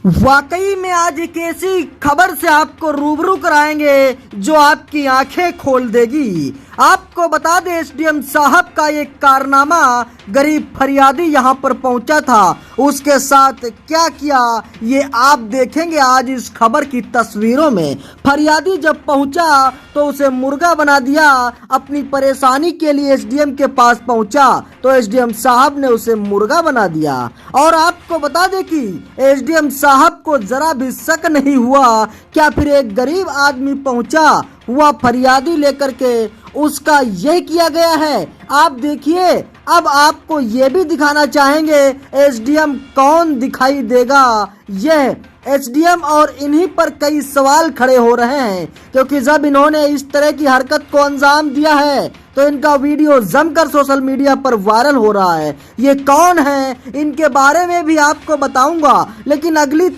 वाकई में आज एक ऐसी खबर से आपको रूबरू कराएंगे जो आपकी आंखें खोल देगी। आपको बता दें, एसडीएम साहब का एक कारनामा, गरीब फरियादी यहां पर पहुंचा था, उसके साथ क्या किया ये आप देखेंगे आज इस खबर की तस्वीरों में। फरियादी जब पहुंचा तो उसे मुर्गा बना दिया। अपनी परेशानी के लिए एसडीएम के पास पहुंचा तो एसडीएम साहब ने उसे मुर्गा बना दिया। और आपको बता दें कि एसडीएम साहब को जरा भी शक नहीं हुआ। क्या फिर एक गरीब आदमी पहुंचा हुआ फरियादी लेकर के, उसका यह किया गया है। आप देखिए, अब आपको ये भी दिखाना चाहेंगे एसडीएम कौन दिखाई देगा। यह एसडीएम और इन्हीं पर कई सवाल खड़े हो रहे हैं, क्योंकि जब इन्होंने इस तरह की हरकत को अंजाम दिया है तो इनका वीडियो जमकर सोशल मीडिया पर वायरल हो रहा है। ये कौन है, इनके बारे में भी आपको बताऊंगा, लेकिन अगली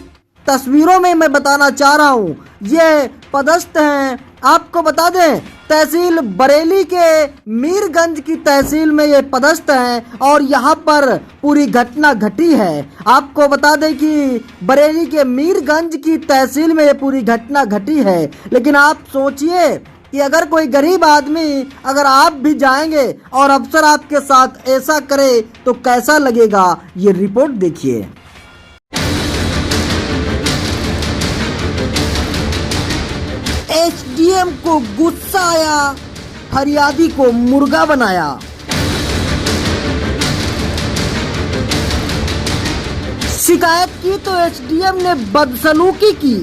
तस्वीरों में मैं बताना चाह रहा हूँ ये पदस्थ हैं। आपको बता दें, तहसील बरेली के मीरगंज की तहसील में ये पदस्थ हैं और यहाँ पर पूरी घटना घटी है। आपको बता दें कि बरेली के मीरगंज की तहसील में ये पूरी घटना घटी है। लेकिन आप सोचिए कि अगर कोई गरीब आदमी, अगर आप भी जाएंगे और अफसर आपके साथ ऐसा करे तो कैसा लगेगा, ये रिपोर्ट देखिए। एसडीएम को गुस्सा आया, फरियादी को मुर्गा बनाया। शिकायत की तो एसडीएम ने बदसलूकी की।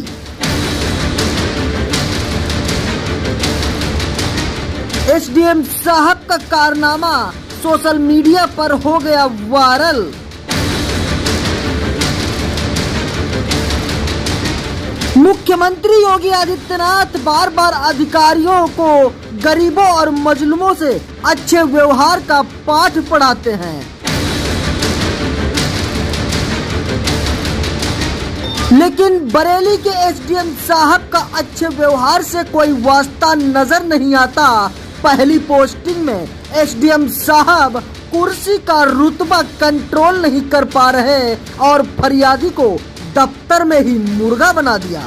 एसडीएम साहब का कारनामा सोशल मीडिया पर हो गया वायरल। मुख्यमंत्री योगी आदित्यनाथ बार बार अधिकारियों को गरीबों और मजलूमों से अच्छे व्यवहार का पाठ पढ़ाते हैं, लेकिन बरेली के एसडीएम साहब का अच्छे व्यवहार से कोई वास्ता नजर नहीं आता। पहली पोस्टिंग में एसडीएम साहब कुर्सी का रुतबा कंट्रोल नहीं कर पा रहे और फरियादी को दफ्तर में ही मुर्गा बना दिया।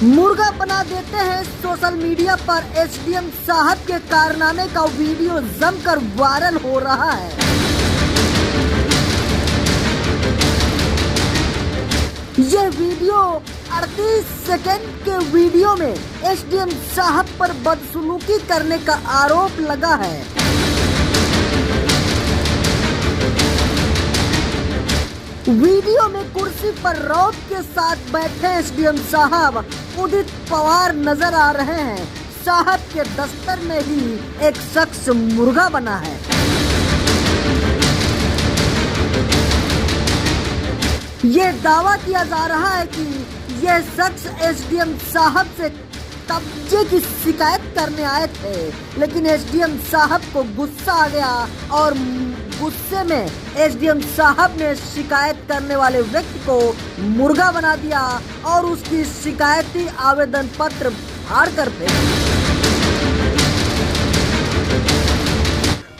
मुर्गा बना देते हैं सोशल मीडिया पर। एसडीएम साहब के कारनामे का वीडियो जमकर वायरल हो रहा है। यह वीडियो 38 सेकंड के वीडियो में एसडीएम साहब पर बदसलूकी करने का आरोप लगा है। वीडियो में कुर्सी पर रौब के साथ बैठे एसडीएम साहब उदित पवार नजर आ रहे हैं। साहब के दफ्तर में ही एक शख्स मुर्गा बना है। ये दावा किया जा रहा है कि यह शख्स एसडीएम साहब से कब्जे की शिकायत करने आए थे, लेकिन एसडीएम साहब को गुस्सा आ गया और गुस्से में एसडीएम साहब ने शिकायत करने वाले व्यक्ति को मुर्गा बना दिया और उसकी शिकायती आवेदन पत्र फाड़ कर फेंका।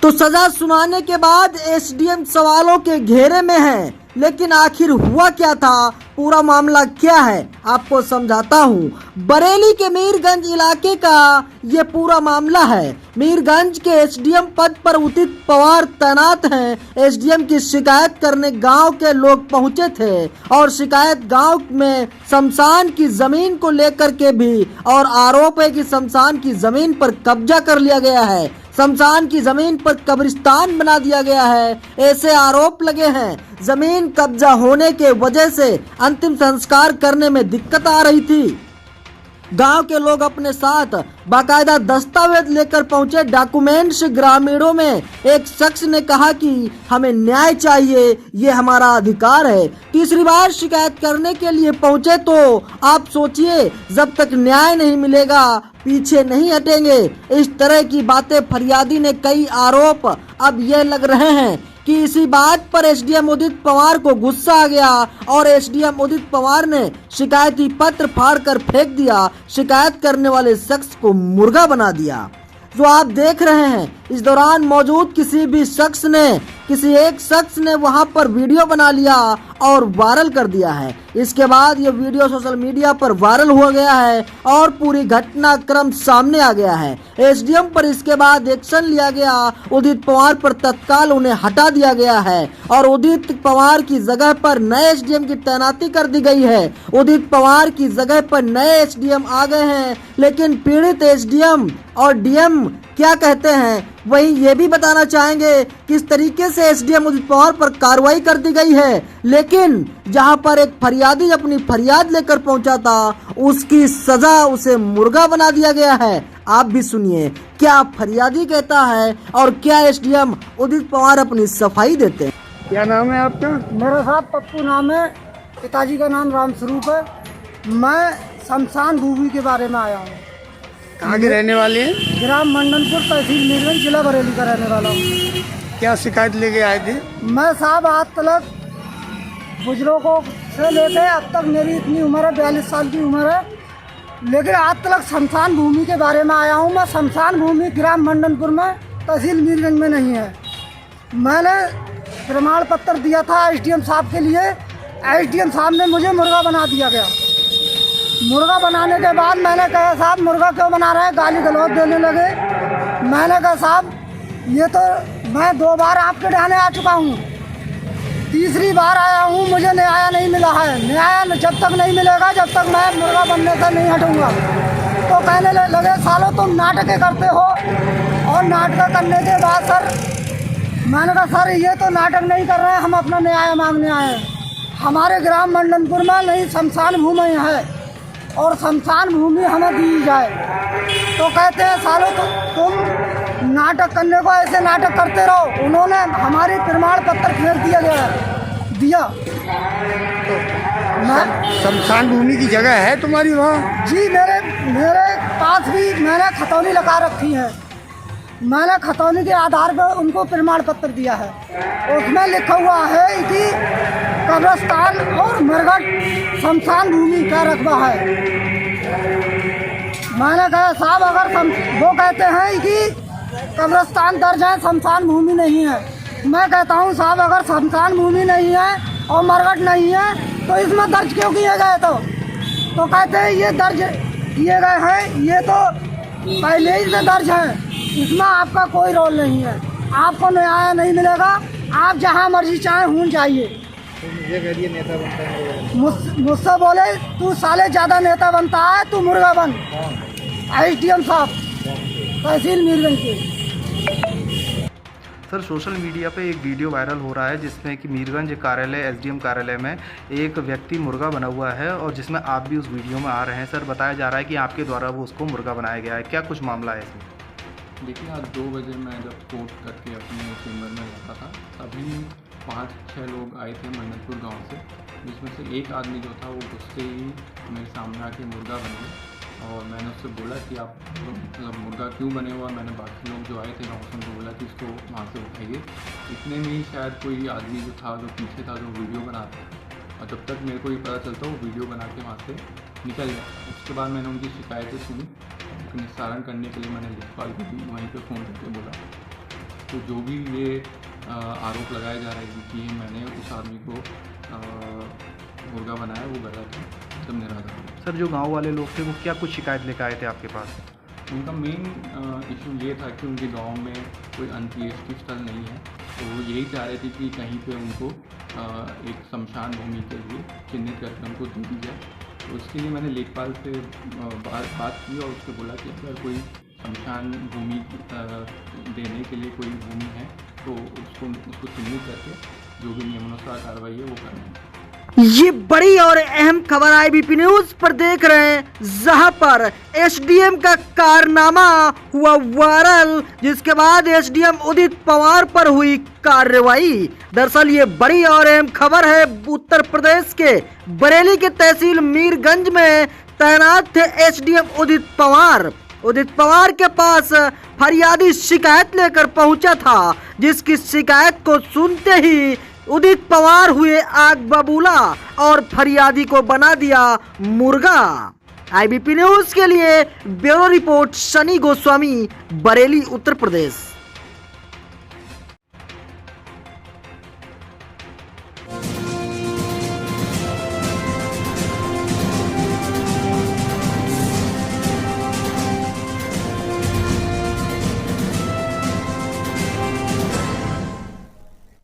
तो सजा सुनाने के बाद एसडीएम सवालों के घेरे में है, लेकिन आखिर हुआ क्या था, पूरा मामला क्या है, आपको समझाता हूँ। बरेली के मीरगंज इलाके का ये पूरा मामला है। मीरगंज के एसडीएम पद पर उदित पवार तैनात हैं। एसडीएम की शिकायत करने गांव के लोग पहुंचे थे और शिकायत गांव में शमशान की जमीन को लेकर के भी, और आरोप है कि शमशान की जमीन पर कब्जा कर लिया गया है। शमशान की जमीन पर कब्रिस्तान बना दिया गया है, ऐसे आरोप लगे हैं। जमीन कब्जा होने के वजह से अंतिम संस्कार करने में दिक्कत आ रही थी। गांव के लोग अपने साथ बाकायदा दस्तावेज लेकर पहुंचे, डॉक्यूमेंट्स। ग्रामीणों में एक शख्स ने कहा कि हमें न्याय चाहिए, ये हमारा अधिकार है। तीसरी बार शिकायत करने के लिए पहुंचे तो आप सोचिए, जब तक न्याय नहीं मिलेगा पीछे नहीं हटेंगे। इस तरह की बातें फरियादी ने कई आरोप अब ये लग रहे हैं कि इसी बात पर एसडीएम उदित पवार को गुस्सा आ गया और एसडीएम उदित पवार ने शिकायती पत्र फाड़कर फेंक दिया। शिकायत करने वाले शख्स को मुर्गा बना दिया। जो आप देख रहे हैं इस दौरान मौजूद किसी एक शख्स ने वहां पर वीडियो बना लिया और वायरल कर दिया है। इसके बाद ये वीडियो सोशल मीडिया पर वायरल हो गया है और पूरी घटनाक्रम सामने आ गया है। एसडीएम पर इसके बाद एक्शन लिया गया। उदित पवार पर तत्काल उन्हें हटा दिया गया है और उदित पवार की जगह पर नए एसडीएम की तैनाती कर दी गई है। उदित पवार की जगह पर नए एसडीएम आ गए हैं, लेकिन पीड़ित एसडीएम और डीएम क्या कहते हैं वही ये भी बताना चाहेंगे किस तरीके से एसडीएम उदित पवार पर कार्रवाई कर दी गई है। लेकिन जहां पर एक फरियादी अपनी फरियाद लेकर पहुंचा था, उसकी सजा उसे मुर्गा बना दिया गया है। आप भी सुनिए क्या फरियादी कहता है और क्या एसडीएम उदित पवार अपनी सफाई देते हैं। क्या नाम है आपका? मेरा साहब पप्पू नाम है, पिताजी का नाम राम स्वरूप है। मैं शमशान भूमि के बारे में आया हूँ। कहाँ के रहने वाले हैं? ग्राम मंडनपुर, तहसील मीरगंज, जिला बरेली का रहने वाला हूँ। क्या शिकायत लेके आए थे? मैं साहब आज तक बुजुर्गों से लेके अब तक मेरी इतनी उम्र है, 42 साल की उम्र है, लेकिन आज तक शमशान भूमि के बारे में आया हूँ। मैं शमशान भूमि ग्राम मंडनपुर में, तहसील मीरगंज में नहीं है। मैंने प्रमाण पत्र दिया था एसडीएम साहब के लिए। एसडीएम साहब ने मुझे मुर्गा बना दिया गया। मुर्गा बनाने के बाद मैंने कहा साहब मुर्गा क्यों बना रहे हैं, गाली गलौज देने लगे। मैंने कहा साहब ये तो मैं 2 बार आपके ढाने आ चुका हूँ, तीसरी बार आया हूँ, मुझे न्याय नहीं मिला है। न्याय जब तक नहीं मिलेगा जब तक मैं मुर्गा बनने से नहीं हटूँगा। तो कहने लगे सालों तुम नाटकें करते हो। और नाटक करने के बाद सर मैंने कहा सर ये तो नाटक नहीं कर रहे हैं, हम अपना न्याय मांगने आए हैं। हमारे ग्राम मंडनपुर में नहीं शमशान भूमि है और शमशान भूमि हमें दी जाए। तो कहते हैं सालों तुम नाटक करने को ऐसे नाटक करते रहो। उन्होंने हमारी प्रमाण पत्र फेर दिया दिया। तो मैं शमशान भूमि की जगह है तुम्हारी वहाँ? जी मेरे पास भी मैंने खतौनी लगा रखी है। मैंने खतौनी के आधार पर उनको प्रमाण पत्र दिया है। उसमें लिखा हुआ है कि कब्रिस्तान और मरघट शमशान भूमि का रकबा है। मैंने कहा साहब अगर वो कहते हैं कि कब्रिस्तान दर्ज है, शमशान भूमि नहीं है। मैं कहता हूँ साहब अगर शमशान भूमि नहीं है और मरघट नहीं है तो इसमें दर्ज क्यों किए गए? तो कहते हैं ये दर्ज किए गए हैं, ये तो पहले ही से दर्ज है, इसमें आपका कोई रोल नहीं है, आपको न्याय नहीं मिलेगा, आप जहाँ मर्जी चाहे हूँ जाइए। मुझे कह दिए नेता बनता है। मुझसे बोले तू साले ज़्यादा नेता बनता है, तू मुर्गा बन। एसडीएम साहब तहसील मीरगंज के। सर सोशल मीडिया पे एक वीडियो वायरल हो रहा है जिसमें कि मीरगंज कार्यालय एसडीएम कार्यालय में एक व्यक्ति मुर्गा बना हुआ है और जिसमें आप भी उस वीडियो में आ रहे हैं। सर बताया जा रहा है कि आपके द्वारा वो उसको मुर्गा बनाया गया है, क्या कुछ मामला है इसमें? देखिए आज 2 बजे मैं जब कोर्ट करके अपने चेम्बर में लौटा था तभी 5-6 लोग आए थे मंडनपुर गांव से, जिसमें से एक आदमी जो था वो गुस्से ही मेरे सामने आके मुर्गा बन गया। और मैंने उससे बोला कि आप मतलब मुर्गा क्यों बने हुआ। मैंने बाकी लोग जो आए थे गाँव से उनको बोला कि इसको वहाँ से उठाइए। इतने में ही शायद कोई आदमी जो था जो पीछे था जो वीडियो बनाता था, और जब तक मेरे को ये पता चलता वो वीडियो बना के वहाँ से निकल गया। उसके बाद मैंने उनकी शिकायतें सुनी, निस्तारण करने के लिए मैंने लेखपाल को भी वहीं पे फ़ोन करके बोला। तो जो भी ये आरोप लगाया जा रहा है कि मैंने उस आदमी को मुर्गा बनाया वो गलत है, एकदम निराधार। सर जो गांव वाले लोग थे वो क्या कुछ शिकायत लेकर आए थे आपके पास? उनका मेन इशू ये था कि उनके गांव में कोई अंत्येष्टि स्थल नहीं है, तो वो यही चाह रहे थे कि कहीं पे उनको एक शमशान भूमि के लिए चिन्हित करके उनको दे दी जाए। तो उसके लिए मैंने लेखपाल से बात की और उसको बोला कि अगर कोई शमशान भूमि देने के लिए कोई भूमि है तो उसको चिन्हित करके जो भी नियमानुसार कार्रवाई है वो करना। ये बड़ी और अहम खबर आईबीपी न्यूज पर देख रहे हैं, जहां पर एसडीएम का कारनामा हुआ वायरल, जिसके बाद एसडीएम उदित पवार पर हुई कार्रवाई। दरअसल ये बड़ी और अहम खबर है। उत्तर प्रदेश के बरेली के तहसील मीरगंज में तैनात थे एसडीएम उदित पवार। उदित पवार के पास फरियादी शिकायत लेकर पहुंचा था, जिसकी शिकायत को सुनते ही उदित पवार हुए आग बबूला और फरियादी को बना दिया मुर्गा। आईबीपी न्यूज के लिए ब्यूरो रिपोर्ट शनि गोस्वामी, बरेली, उत्तर प्रदेश।